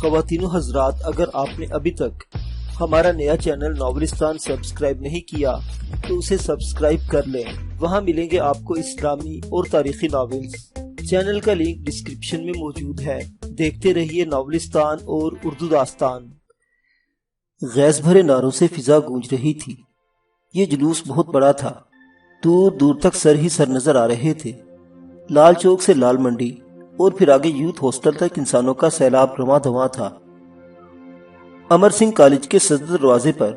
خواتین و حضرات، اگر آپ نے ابھی تک ہمارا نیا چینل ناولستان سبسکرائب نہیں کیا تو اسے سبسکرائب کر لیں۔ وہاں ملیں گے آپ کو اسلامی اور تاریخی ناولز۔ چینل کا لنک ڈسکرپشن میں موجود ہے۔ دیکھتے رہیے ناولستان اور اردو داستان۔ غیظ بھرے نعروں سے فضا گونج رہی تھی۔ یہ جلوس بہت بڑا تھا۔ دور دور تک سر ہی سر نظر آ رہے تھے۔ لال چوک سے لال منڈی اور پھر آگے یوتھ ہاسٹل تک انسانوں کا سیلاب رواں دواں تھا۔ امر سنگھ کالج کے صدر دروازے پر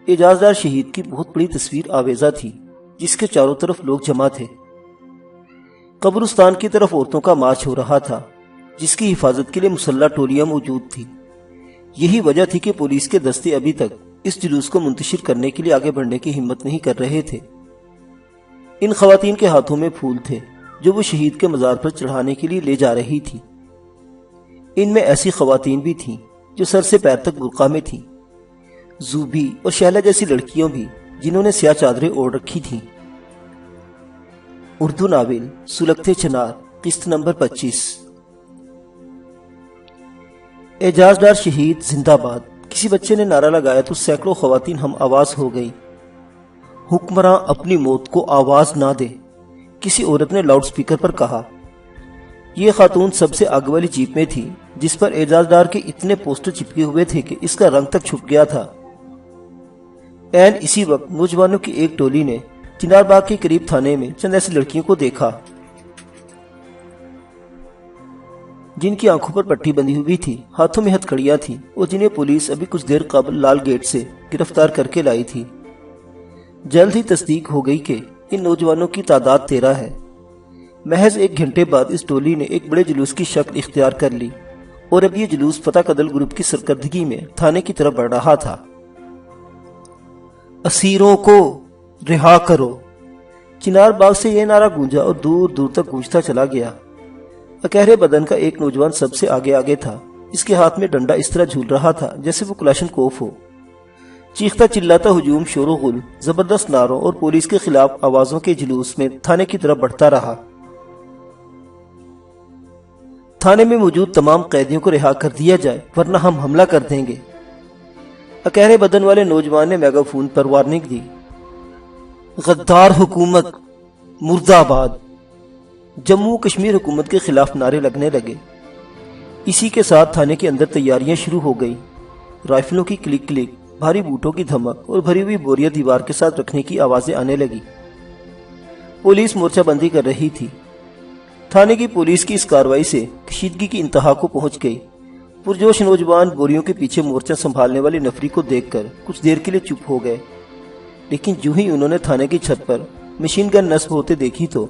اعجاز ڈار شہید کی بہت بڑی تصویر آویزہ تھی، جس کے چاروں طرف لوگ جمع تھے۔ قبرستان کی طرف عورتوں کا مارچ ہو رہا تھا، جس کی حفاظت کے لیے مسلح ٹولیاں موجود تھی۔ یہی وجہ تھی کہ پولیس کے دستے ابھی تک اس جلوس کو منتشر کرنے کے لیے آگے بڑھنے کی ہمت نہیں کر رہے تھے۔ ان خواتین کے ہاتھوں میں پھول تھے جو وہ شہید کے مزار پر چڑھانے کے لیے لے جا رہی تھی۔ ان میں ایسی خواتین بھی تھیں جو سر سے پیر تک برقع میں تھیں، زوبی اور شہلہ جیسی لڑکیوں بھی جنہوں نے سیاہ چادریں اوڑھ رکھی تھیں۔ اردو ناول سلگتے چنار، قسط نمبر 25۔ اعجاز ڈار شہید زندہ باد کسی بچے نے نعرہ لگایا تو سینکڑوں خواتین ہم آواز ہو گئی۔ حکمراں اپنی موت کو آواز نہ دے، کسی عورت نے لاؤڈ سپیکر پر کہا۔ یہ خاتون سب سے آگے والی جیپ میں تھی، جس پر اعجاز ڈار کے اتنے پوسٹر چپکے ہوئے تھے کہ اس کا رنگ تک چھپ گیا تھا۔ عین اسی وقت نوجوانوں کی ایک ٹولی نے چنار باغ کے قریب تھانے میں چند ایسی لڑکیوں کو دیکھا جن کی آنکھوں پر پٹی بندھی ہوئی تھی، ہاتھوں میں ہتھکڑیاں تھیں اور جنہیں پولیس ابھی کچھ دیر قبل لال گیٹ سے گرفتار کر کے لائی تھی۔ جلد ہی تصدیق ہو گئی کہ ان نوجوانوں کی تعداد 13 ہے۔ محض ایک گھنٹے بعد اس ٹولی نے ایک بڑے جلوس کی شکل اختیار کر لی اور اب یہ جلوس فتح قدل گروپ کی سرکردگی میں تھانے کی طرف بڑھ رہا تھا۔ اسیروں کو رہا کرو، چنار باغ سے یہ نعرہ گونجا اور دور دور تک گونجتا چلا گیا۔ اکہرے بدن کا ایک نوجوان سب سے آگے تھا، اس کے ہاتھ میں ڈنڈا اس طرح جھول رہا تھا جیسے وہ کلاشنکوف ہو۔ چیختا چلاتا ہجوم شور و غل، زبردست نعروں اور پولیس کے خلاف آوازوں کے جلوس میں تھانے کی طرف بڑھتا رہا۔ تھانے میں موجود تمام قیدیوں کو رہا کر دیا جائے ورنہ ہم حملہ کر دیں گے۔ اکہرے بدن والے نوجوان نے میگا فون پر وارننگ دی۔ غدار حکومت مردہ آباد۔ جموں کشمیر حکومت کے خلاف نعرے لگنے لگے۔ اسی کے ساتھ تھانے کے اندر تیاریاں شروع ہو گئی۔ رائفلوں کی کلک کلک، بھاری بوٹوں کی دھمک اور بھری ہوئی بوریاں دیوار کے ساتھ رکھنے کی آوازیں آنے لگی۔ پولیس مورچہ بندی کر رہی تھی۔ تھانے کی پولیس کی اس کارروائی سے کشیدگی کی انتہا کو پہنچ گئی۔ پرجوش نوجوان بوریوں کے پیچھے مورچہ سنبھالنے والی نفری کو دیکھ کر کچھ دیر کے لیے چپ ہو گئے، لیکن جو ہی انہوں نے تھانے کی چھت پر مشین گن نصب ہوتے دیکھی تو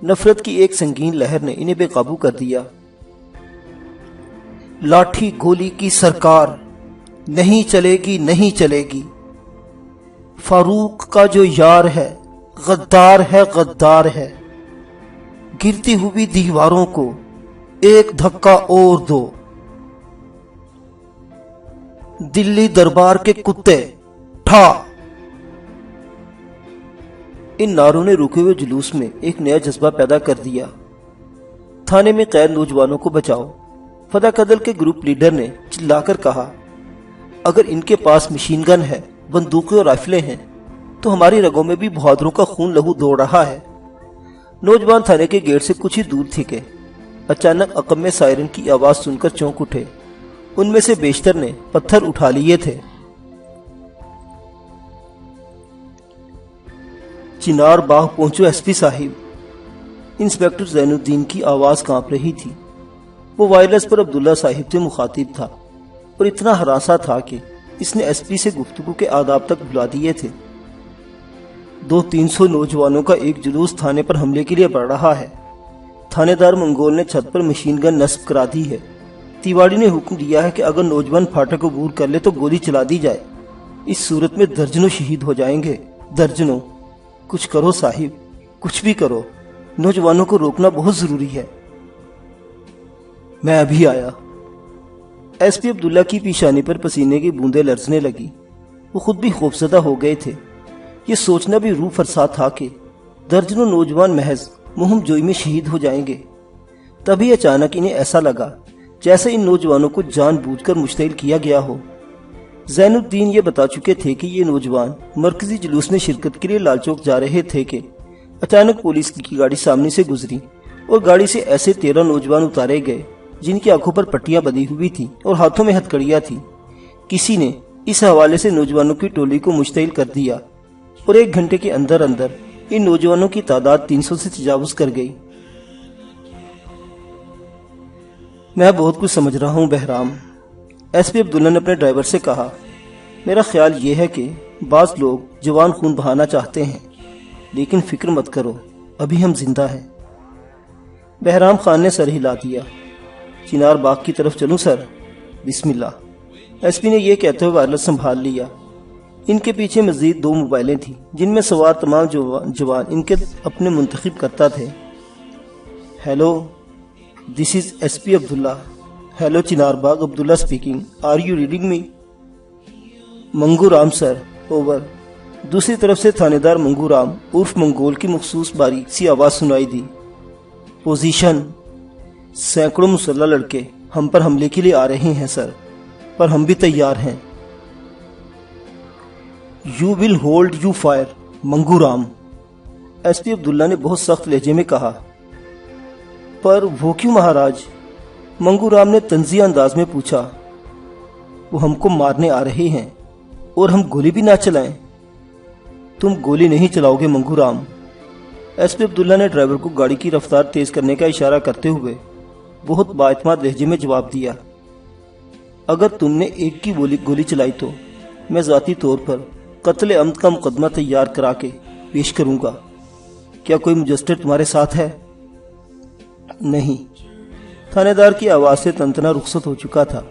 نفرت کی ایک سنگین لہر نے انہیں بے قابو کر دیا۔ لاٹھی گولی کی سرکار نہیں چلے گی، نہیں چلے گی۔ فاروق کا جو یار ہے غدار ہے، غدار ہے۔ گرتی ہوئی دیواروں کو ایک دھکا اور دو۔ دلی دربار کے کتے ٹھا۔ ان نعروں نے رکے ہوئے جلوس میں ایک نیا جذبہ پیدا کر دیا۔ تھانے میں قید نوجوانوں کو بچاؤ، فتح قدل کے گروپ لیڈر نے چلا کر کہا۔ اگر ان کے پاس مشین گن ہے، بندوقیں اور رائفلیں ہیں تو ہماری رگوں میں بھی بہادروں کا خون لہو دوڑ رہا ہے۔ نوجوان تھانے کے گیٹ سے کچھ ہی دور تھے کہ اچانک عقب میں سائرن کی آواز سن کر چونک اٹھے۔ ان میں سے بیشتر نے پتھر اٹھا لیے تھے۔ چنار باغ پہنچو ایس پی صاحب۔ انسپیکٹر زین الدین کی آواز کانپ رہی تھی۔ وہ وائرلیس پر عبداللہ صاحب سے مخاطب تھا اور اتنا ہراساں تھا کہ اس نے ایس پی سے گفتگو کے آداب تک بھلا دیے تھے۔ 200-300 نوجوانوں کا ایک جلوس تھانے پر حملے کے لیے بڑھ رہا ہے۔ تھانے دار منگول نے چھت پر مشین گن نصب کرا دی ہے۔ تیواڑی نے حکم دیا ہے کہ اگر نوجوان پھاٹک عبور کر لے تو گولی چلا دی جائے۔ اس صورت میں درجنوں شہید ہو جائیں گے، درجنوں۔ کچھ کرو صاحب، کچھ بھی کرو، نوجوانوں کو روکنا بہت ضروری ہے۔ میں ابھی آیا۔ ایس پی عبداللہ کی پیشانی پر پسینے کی بوندیں لرزنے لگی۔ وہ خود بھی خوفزدہ ہو گئے تھے۔ یہ سوچنا بھی روح فرسا تھا کہ درجنوں نوجوان محض مہم جوئی میں شہید ہو جائیں گے۔ تبھی اچانک انہیں ایسا لگا جیسے ان نوجوانوں کو جان بوجھ کر مشتعل کیا گیا ہو۔ زین الدین یہ بتا چکے تھے کہ یہ نوجوان مرکزی جلوس میں شرکت کے لیے لال چوک جا رہے تھے کہ اچانک پولیس کی گاڑی سامنے سے گزری اور گاڑی سے ایسے 13 نوجوان اتارے گئے جن کی آنکھوں پر پٹیاں بندھی ہوئی تھی اور ہاتھوں میں ہتھکڑیاں تھی۔ کسی نے اس حوالے سے نوجوانوں کی ٹولی کو مشتعل کر دیا اور 1 گھنٹے کے اندر اندر ان نوجوانوں کی تعداد 300 سے تجاوز کر گئی۔ میں بہت کچھ سمجھ رہا ہوں بہرام، ایس پی عبداللہ نے اپنے ڈرائیور سے کہا۔ میرا خیال یہ ہے کہ بعض لوگ جوان خون بہانا چاہتے ہیں، لیکن فکر مت کرو، ابھی ہم زندہ ہیں۔ بہرام خان نے سر ہلا دیا۔ چنار باغ کی طرف چلوں سر؟ بسم اللہ۔ ایس پی نے یہ کہتے ہوئے وائرلیس سنبھال لیا۔ ان کے پیچھے مزید 2 موبائلیں تھیں جن میں سوار تمام جوان ان کے اپنے منتخب کرتا تھے۔ Hello, this is S P Abdullah. Hello Chinar Bagh, Abdullah speaking. Are you reading me? Mangu Ram sir, over. دوسری طرف سے تھانے دار منگو رام عرف منگول کی مخصوص باریک سی آواز سنائی دی۔ پوزیشن، سینکڑوں مسلح لڑکے ہم پر حملے کے لیے آ رہے ہیں سر، پر ہم بھی تیار ہیں۔ You will hold you fire Mangu Ram, S P عبداللہ نے بہت سخت لہجے میں کہا۔ پر وہ کیوں مہاراج؟ منگو رام نے طنزیہ انداز میں پوچھا۔ وہ ہم کو مارنے آ رہے ہیں اور ہم گولی بھی نہ چلائیں؟ تم گولی نہیں چلاؤ گے منگو رام، ایس پی عبداللہ نے ڈرائیور کو گاڑی کی رفتار تیز کرنے کا اشارہ کرتے ہوئے بہت بااعتماد لہجے میں جواب دیا۔ اگر تم نے ایک کی گولی چلائی تو میں ذاتی طور پر قتل عمد کا مقدمہ تیار کرا کے پیش کروں گا۔ کیا کوئی مجسٹر تمہارے ساتھ ہے؟ نہیں، تھانے دار کی آواز سے تنتنا رخصت ہو چکا تھا۔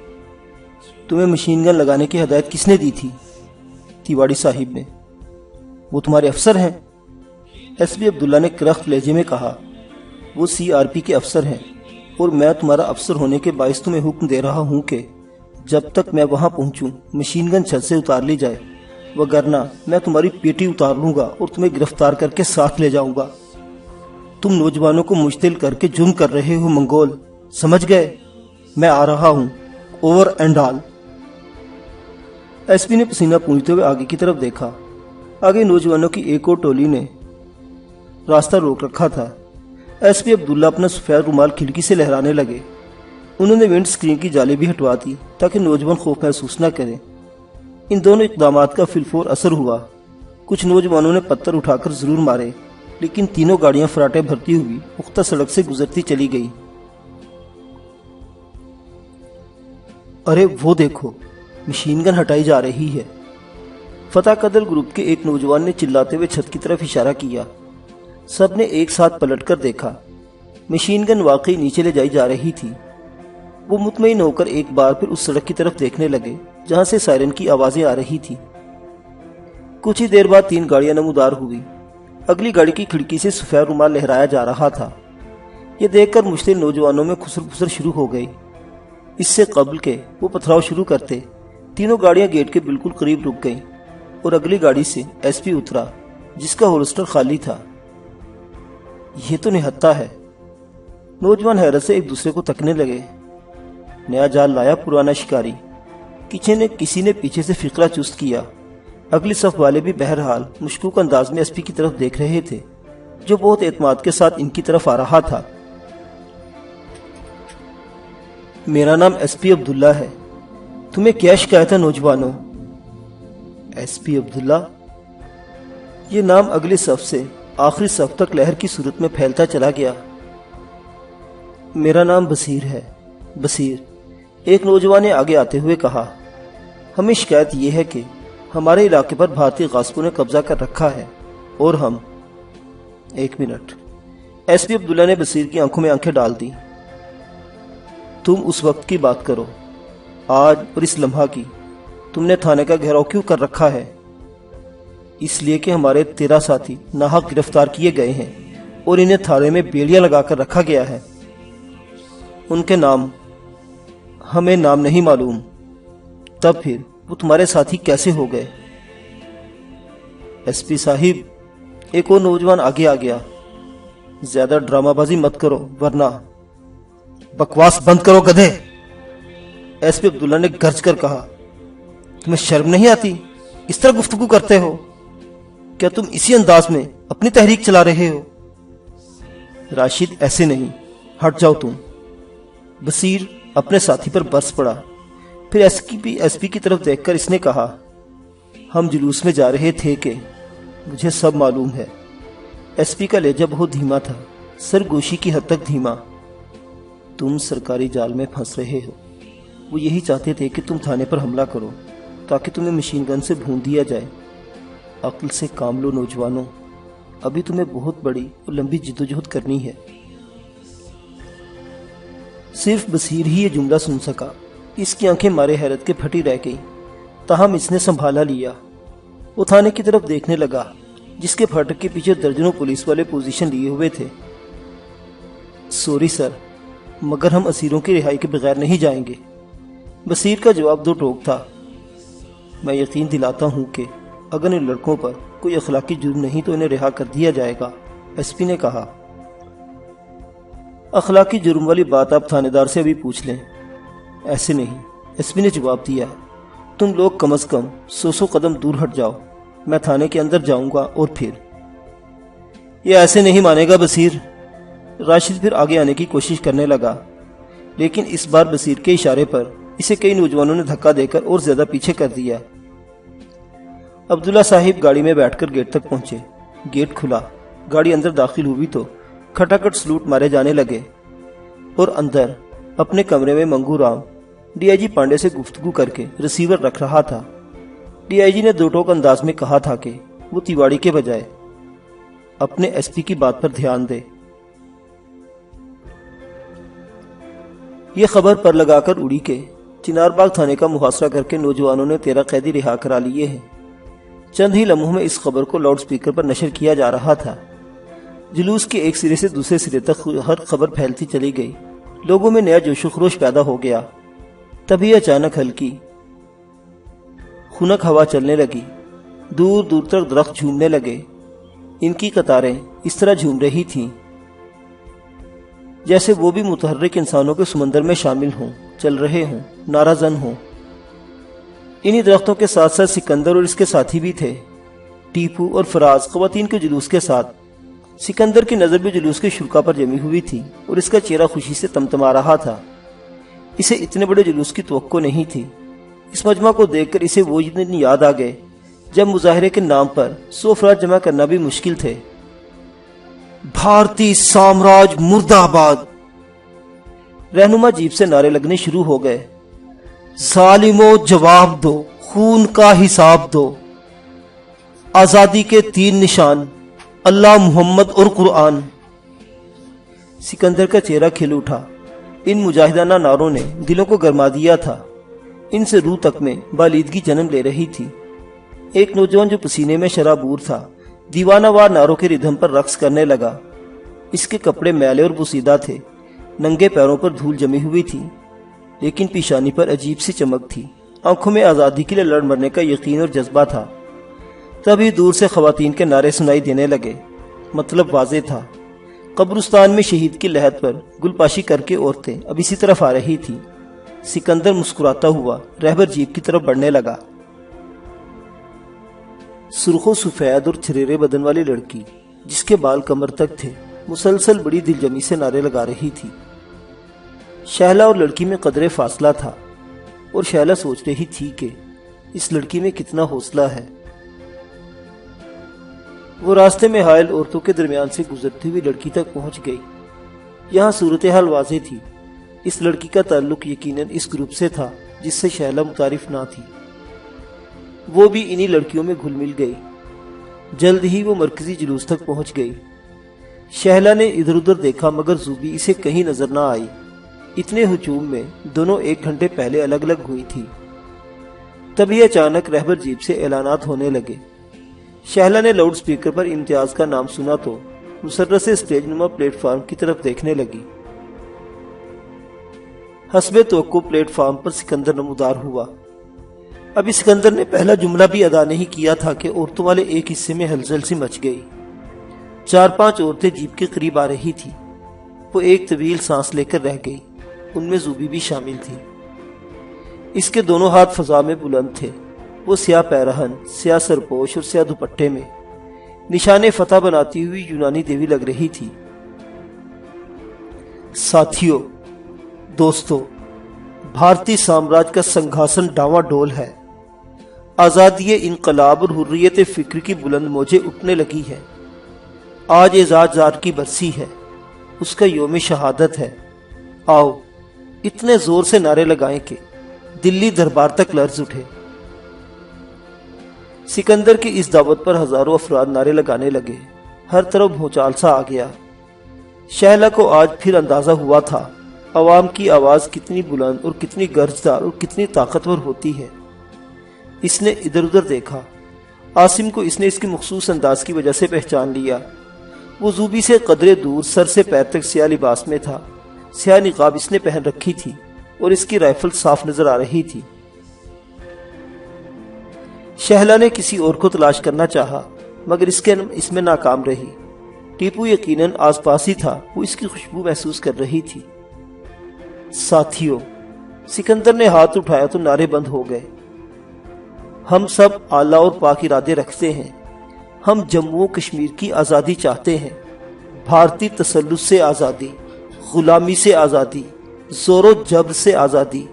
تمہیں مشین گن لگانے کی ہدایت کس نے دی تھی؟ تیواڑی صاحب نے۔ وہ تمہارے افسر ہیں؟ ایس پی عبداللہ نے کرخت لہجے میں کہا۔ وہ سی آر پی کے افسر ہیں اور میں تمہارا افسر ہونے کے باعث تمہیں حکم دے رہا ہوں کہ جب تک میں وہاں پہنچوں مشین گن چھت سے اتار لی جائے، وگرنہ میں تمہاری پیٹی اتار لوں گا اور تمہیں گرفتار کر کے ساتھ لے جاؤں گا۔ تم نوجوانوں کو مشتعل کر کے جرم کر رہے ہو منگول، سمجھ گئے؟ میں آ رہا ہوں، over and all. S P نے پسینہ پونجھتے ہوئے آگے کی طرف دیکھا۔ آگے نوجوانوں کی ایک اور ٹولی نے راستہ روک رکھا تھا۔ ایس پی عبداللہ اپنا سفید رومال کھڑکی سے لہرانے لگے۔ انہوں نے ونڈ سکرین کی جالیں بھی ہٹوا دی تاکہ نوجوان خوف محسوس نہ کریں۔ ان دونوں اقدامات کا فی الفور اثر ہوا۔ کچھ نوجوانوں نے پتھر اٹھا کر ضرور مارے، لیکن تینوں گاڑیاں فراٹے بھرتی ہوئی پختہ سڑک سے گزرتی چلی گئی۔ ارے وہ دیکھو، مشین گن ہٹائی جا رہی ہے، فتح قدر گروپ کے ایک نوجوان نے چلاتے ہوئے چھت کی طرف اشارہ کیا۔ سب نے ایک ساتھ پلٹ کر دیکھا۔ مشین گن واقعی نیچے لے جائی جا رہی تھی۔ وہ مطمئن ہو کر ایک بار پھر اس سڑک کی طرف دیکھنے لگے جہاں سے سائرن کی آوازیں آ رہی تھی۔ کچھ ہی دیر بعد 3 گاڑیاں نمودار ہوئی۔ اگلی گاڑی کی کھڑکی سے سفید رومال لہرایا جا رہا تھا۔ یہ دیکھ کر مشتعل نوجوانوں میں خسر پھسر شروع ہو گئی۔ اس سے قبل کہ وہ پتھراؤ شروع کرتے، تینوں گاڑیاں گیٹ کے بالکل قریب رک گئیں اور اگلی گاڑی سے ایس پی اترا جس کا ہولسٹر خالی تھا۔ یہ تو نہتہ ہے، نوجوان حیرت سے ایک دوسرے کو تکنے لگے۔ نیا جال لایا پرانا شکاری، کسی نے پیچھے سے فقرہ چست کیا۔ اگلی صف والے بھی بہرحال مشکوک انداز میں ایس پی کی طرف دیکھ رہے تھے جو بہت اعتماد کے ساتھ ان کی طرف آ رہا تھا۔ میرا نام ایس پی عبداللہ ہے، تمہیں کیا شکایت ہے نوجوانوں؟ ایس پی عبداللہ؟ یہ نام اگلی صف سے آخری صف تک لہر کی صورت میں پھیلتا چلا گیا۔ میرا نام بصیر ہے، بصیر، ایک نوجوان نے آگے آتے ہوئے کہا۔ ہمیں شکایت یہ ہے کہ ہمارے علاقے پر بھارتی غاصبوں نے قبضہ کر رکھا ہے اور ہم… 1 منٹ، ایس پی عبداللہ نے بصیر کی آنکھوں میں آنکھیں ڈال دی۔ تم اس وقت کی بات کرو، آج اور اس لمحہ کی۔ تم نے تھانے کا گھیراؤ کیوں کر رکھا ہے؟ اس لیے کہ ہمارے 13 ساتھی ناحق گرفتار کیے گئے ہیں اور انہیں تھانے میں بیڑیاں لگا کر رکھا گیا ہے۔ ان کے نام ہمیں نام نہیں معلوم۔ تب پھر وہ تمہارے ساتھی کیسے ہو گئے؟ ایس پی صاحب، ایک اور نوجوان آگے آ گیا۔ زیادہ ڈرامہ بازی مت کرو ورنہ… بکواس بند کرو گدھے، ایس پی عبداللہ نے گرج کر کہا، تمہیں شرم نہیں آتی؟ اس طرح گفتگو کرتے ہو؟ کیا تم اسی انداز میں اپنی تحریک چلا رہے ہو؟ راشد ایسے نہیں، ہٹ جاؤ تم۔ بصیر اپنے ساتھی پر برس پڑا، پھر ایس پی کی طرف دیکھ کر اس نے کہا، ہم جلوس میں جا رہے تھے کہ مجھے سب معلوم ہے۔ ایس پی کا لہجہ بہت دھیما تھا، سرگوشی کی حد تک دھیما۔ تم سرکاری جال میں پھنس رہے ہو۔ وہ یہی چاہتے تھے کہ تم تھانے پر حملہ کرو تاکہ تمہیں مشین گن سے بھون دیا جائے۔ عقل سے کام لو نوجوانوں، ابھی تمہیں بہت بڑی اور لمبی جدوجہد کرنی ہے۔ صرف بصیر ہی یہ جملہ سن سکا۔ اس کی آنکھیں مارے حیرت کے پھٹی رہ گئی، تاہم اس نے سنبھالا لیا۔ وہ تھانے کی طرف دیکھنے لگا، جس کے پھاٹک کے پیچھے درجنوں پولیس والے پوزیشن لیے ہوئے تھے۔ سوری سر، مگر ہم اسیروں کی رہائی کے بغیر نہیں جائیں گے۔ بصیر کا جواب دو ٹوک تھا۔ میں یقین دلاتا ہوں کہ اگر ان لڑکوں پر کوئی اخلاقی جرم نہیں تو انہیں رہا کر دیا جائے گا، ایس پی نے کہا۔ اخلاقی جرم والی بات آپ تھانے دار سے ابھی پوچھ لیں۔ ایسے نہیں، ایس پی نے جواب دیا، تم لوگ کم از کم 100 قدم دور ہٹ جاؤ، میں تھانے کے اندر جاؤں گا اور پھر۔ یہ ایسے نہیں مانے گا بصیر۔ راشد پھر آگے آنے کی کوشش کرنے لگا، لیکن اس بار بصیر کے اشارے پر اسے کئی نوجوانوں نے دھکا دے کر اور زیادہ پیچھے کر دیا۔ عبداللہ صاحب گاڑی میں بیٹھ کر گیٹ تک پہنچے۔ گیٹ کھلا، گاڑی اندر داخل ہوئی تو کھٹاکھٹ سلوٹ مارے جانے لگے، اور اندر اپنے کمرے میں منگو رام ڈی آئی جی پانڈے سے گفتگو کر کے ریسیور رکھ رہا تھا۔ ڈی آئی جی نے دو ٹوک انداز میں کہا تھا کہ وہ تیواڑی کے بجائے اپنے ایس پی کی بات پر دھیان دے۔ یہ خبر پر لگا کر اڑی کہ چنار باغ تھانے کا محاصرہ کر کے نوجوانوں نے 13 قیدی رہا کرا لیے ہیں۔ چند ہی لمحوں میں اس خبر کو لاؤڈ سپیکر پر نشر کیا جا رہا تھا۔ جلوس کے ایک سرے سے دوسرے سرے تک ہر خبر پھیلتی چلی گئی۔ لوگوں میں نیا جوش و خروش پیدا ہو گیا۔ تبھی اچانک ہلکی خنک ہوا چلنے لگی، دور دور تک درخت جھومنے لگے۔ ان کی قطاریں اس طرح جھوم رہی تھیں جیسے وہ بھی متحرک انسانوں کے سمندر میں شامل ہوں، چل رہے ہوں، نعرہ زن ہوں۔ انہی درختوں کے ساتھ ساتھ سکندر اور اس کے ساتھی بھی تھے۔ ٹیپو اور فراز خواتین کے جلوس کے ساتھ۔ سکندر کی نظر بھی جلوس کے شرکا پر جمی ہوئی تھی اور اس کا چہرہ خوشی سے تمتما رہا تھا۔ اسے اتنے بڑے جلوس کی توقع نہیں تھی۔ اس مجمع کو دیکھ کر اسے وہ دن یاد آ گئے جب مظاہرے کے نام پر 100 افراد جمع کرنا بھی مشکل تھے۔ بھارتی سامراج مردہ آباد، رہنما جیپ سے نعرے لگنے شروع ہو گئے۔ ظالموں جواب دو، خون کا حساب دو، آزادی کے 3 نشان، اللہ، محمد اور قرآن۔ سکندر کا چہرہ کھل اٹھا۔ ان مجاہدانہ نعروں نے دلوں کو گرما دیا تھا۔ ان سے روح تک میں بالیدگی جنم لے رہی تھی۔ ایک نوجوان جو پسینے میں شرابور تھا، دیوانہ وار نعروں کے ردھم پر رقص کرنے لگا۔ اس کے کپڑے میلے اور بوسیدہ تھے، ننگے پیروں پر دھول جمی ہوئی تھی، لیکن پیشانی پر عجیب سی چمک تھی۔ آنکھوں میں آزادی کے لیے لڑ مرنے کا یقین اور جذبہ تھا۔ تبھی دور سے خواتین کے نعرے سنائی دینے لگے۔ مطلب واضح تھا، قبرستان میں شہید کی لحد پر گل پاشی کر کے عورتیں اب اسی طرف آ رہی تھی۔ سکندر مسکراتا ہوا رہبر جیپ کی طرف بڑھنے لگا۔ سرخ و سفید اور چھریرے بدن والی لڑکی، جس کے بال کمر تک تھے، مسلسل بڑی دلجمی سے نعرے لگا رہی تھی۔ شہلا اور لڑکی میں قدرے فاصلہ تھا، اور شہلا سوچ رہی تھی کہ اس لڑکی میں کتنا حوصلہ ہے۔ وہ راستے میں حائل عورتوں کے درمیان سے گزرتی ہوئی لڑکی تک پہنچ گئی۔ یہاں صورتحال واضح تھی۔ اس لڑکی کا تعلق یقیناً اس گروپ سے تھا جس سے شہلا متعارف نہ تھی۔ وہ بھی انہی لڑکیوں میں گھل مل گئی۔ جلد ہی وہ مرکزی جلوس تک پہنچ گئی۔ شہلا نے ادھر ادھر دیکھا مگر زوبی اسے کہیں نظر نہ آئی۔ اتنے ہجوم میں دونوں 1 گھنٹے پہلے الگ الگ ہوئی تھی۔ تبھی اچانک رہبر جیپ سے اعلانات ہونے لگے۔ شہلا نے لاؤڈ سپیکر پر امتیاز کا نام سنا تو مسرت سے اسٹیج نما پلیٹ فارم کی طرف دیکھنے لگی۔ حسب توقع پلیٹ فارم پر سکندر نمودار ہوا۔ ابھی سکندر نے پہلا جملہ بھی ادا نہیں کیا تھا کہ عورتوں والے ایک حصے میں ہلچل سی مچ گئی۔ 4-5 عورتیں جیپ کے قریب آ رہی تھی۔ وہ ایک طویل سانس لے کر رہ گئی۔ ان میں زوبی بھی شامل تھی۔ اس کے دونوں ہاتھ فضا میں بلند تھے۔ وہ سیاہ پیرہن، سیاہ سرپوش اور سیاہ دوپٹے میں نشان فتح بناتی ہوئی یونانی دیوی لگ رہی تھی۔ ساتھیو، دوستو، بھارتی سامراج کا سنگھاسن ڈاواں ڈول ہے۔ آزادی انقلاب اور حریت فکر کی بلند موجیں اٹھنے لگی ہیں۔ آج اعزازدار کی برسی ہے، اس کا یوم شہادت ہے۔ آؤ اتنے زور سے نعرے لگائیں کہ دلی دربار تک لرز اٹھے۔ سکندر کی اس دعوت پر ہزاروں افراد نعرے لگانے لگے۔ ہر طرف بھونچال سا آ گیا۔ شہلا کو آج پھر اندازہ ہوا تھا عوام کی آواز کتنی بلند اور کتنی گرجدار اور کتنی طاقتور ہوتی ہے۔ اس نے ادھر ادھر دیکھا۔ عاصم کو اس نے اس کے مخصوص انداز کی وجہ سے پہچان لیا۔ وہ زوبی سے قدرے دور سر سے پیر تک سیاہ لباس میں تھا۔ سیاہ نقاب اس نے پہن رکھی تھی اور اس کی رائفل صاف نظر آ رہی تھی۔ شہلا نے کسی اور کو تلاش کرنا چاہا مگر اس میں ناکام رہی۔ ٹیپو یقیناً آس پاس ہی تھا، وہ اس کی خوشبو محسوس کر رہی تھی۔ ساتھیو، سکندر نے ہاتھ اٹھایا تو نعرے بند ہو گئے۔ ہم سب اعلیٰ اور پاک ارادے رکھتے ہیں۔ ہم جموں و کشمیر کی آزادی چاہتے ہیں۔ بھارتی تسلط سے آزادی، غلامی سے آزادی، زور و جبر سے آزادی،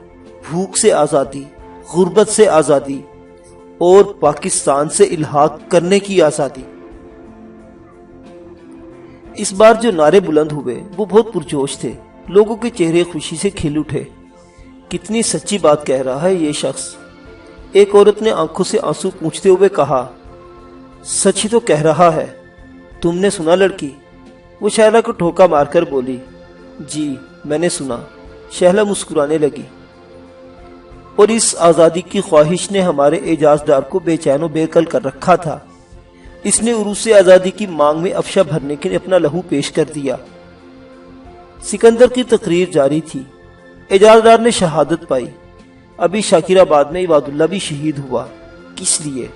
بھوک سے آزادی، غربت سے آزادی اور پاکستان سے الحاق کرنے کی آزادی۔ اس بار جو نعرے بلند ہوئے وہ بہت پرجوش تھے۔ لوگوں کے چہرے خوشی سے کھل اٹھے۔ کتنی سچی بات کہہ رہا ہے یہ شخص، ایک عورت نے آنکھوں سے آنسو پوچھتے ہوئے کہا۔ سچ ہی تو کہہ رہا ہے، تم نے سنا لڑکی؟ وہ شہلا کو ٹھوکا مار کر بولی۔ جی میں نے سنا۔ شہلا مسکرانے لگی۔ اور اس آزادی کی خواہش نے ہمارے اعجازدار کو بے چین و بے قل کر رکھا تھا۔ اس نے عروج سے آزادی کی مانگ میں افشا بھرنے کے لیے اپنا لہو پیش کر دیا۔ سکندر کی تقریر جاری تھی۔ اعجازدار نے شہادت پائی۔ ابھی شاکر آباد میں عباد اللہ بھی شہید ہوا۔ کس لیے؟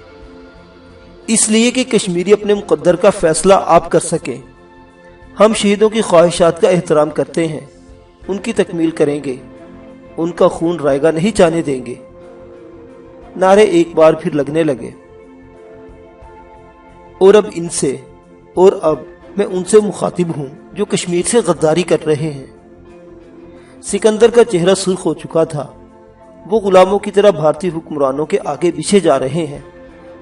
اس لیے کہ کشمیری اپنے مقدر کا فیصلہ آپ کر سکیں۔ ہم شہیدوں کی خواہشات کا احترام کرتے ہیں، ان کی تکمیل کریں گے، ان کا خون رائگاں نہیں جانے دیں گے۔ نعرے ایک بار پھر لگنے لگے۔ اور اب میں ان سے مخاطب ہوں جو کشمیر سے غداری کر رہے ہیں۔ سکندر کا چہرہ سرخ ہو چکا تھا۔ وہ غلاموں کی طرح بھارتی حکمرانوں کے آگے پیچھے جا رہے ہیں،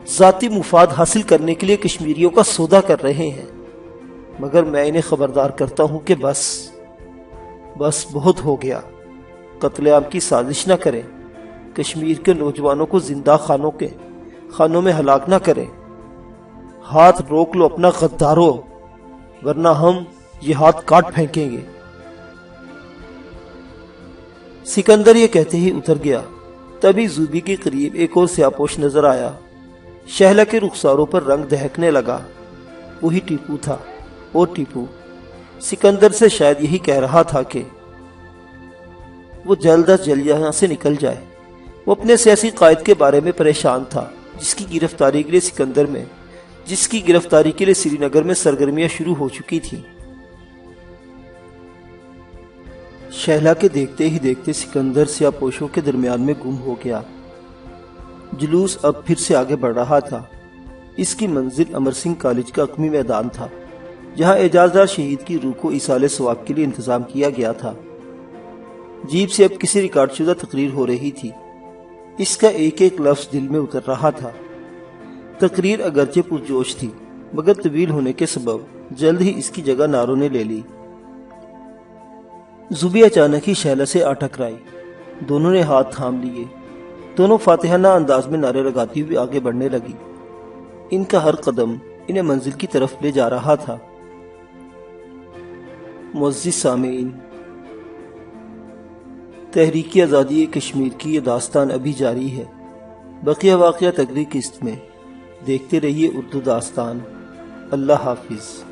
ذاتی مفاد حاصل کرنے کے لیے کشمیریوں کا سودا کر رہے ہیں۔ مگر میں انہیں خبردار کرتا ہوں کہ بس بہت ہو گیا۔ قتل عام کی سازش نہ کریں، کشمیر کے نوجوانوں کو زندہ خانوں میں ہلاک نہ کریں۔ ہاتھ روک لو اپنا غدارو، ورنہ ہم یہ ہاتھ کاٹ پھینکیں گے۔ سکندر یہ کہتے ہی اتر گیا۔ تبھی زوبی کے قریب ایک اور سیاپوش نظر آیا۔ شہلا کے رخساروں پر رنگ دہکنے لگا۔ وہی ٹیپو تھا۔ اور ٹیپو سکندر سے شاید یہی کہہ رہا تھا کہ وہ جلد از جلد یہاں سے نکل جائے۔ وہ اپنے سیاسی قائد کے بارے میں پریشان تھا، جس کی گرفتاری کے لیے سری نگر میں سرگرمیاں شروع ہو چکی تھیں۔ شہلا کے دیکھتے ہی دیکھتے سکندر سیاپوشوں کے درمیان میں گم ہو گیا۔ جلوس اب پھر سے آگے بڑھ رہا تھا۔ اس کی منزل امر سنگھ کالج کا عقمی میدان تھا، جہاں اعزازدار شہید کی روح کو ایصال ثواب کے لیے انتظام کیا گیا تھا۔ جیب سے اب کسی ریکارڈ شدہ تقریر ہو رہی تھی۔ اس کا ایک ایک لفظ دل میں اتر رہا تھا۔ تقریر اگرچہ پرجوش تھی مگر طویل ہونے کے سبب جلد ہی اس کی جگہ نعروں نے لے لی۔ زوبی اچانک ہی شہلا سے آ ٹکرائی۔ دونوں نے ہاتھ تھام لیے۔ دونوں فاتحانہ انداز میں نعرے لگاتی ہوئی آگے بڑھنے لگی۔ ان کا ہر قدم انہیں منزل کی طرف لے جا رہا تھا۔ معزز سامعین، تحریک آزادی کشمیر کی یہ داستان ابھی جاری ہے۔ بقیہ واقعات اگلی قسط میں۔ دیکھتے رہیے اردو داستان۔ اللہ حافظ۔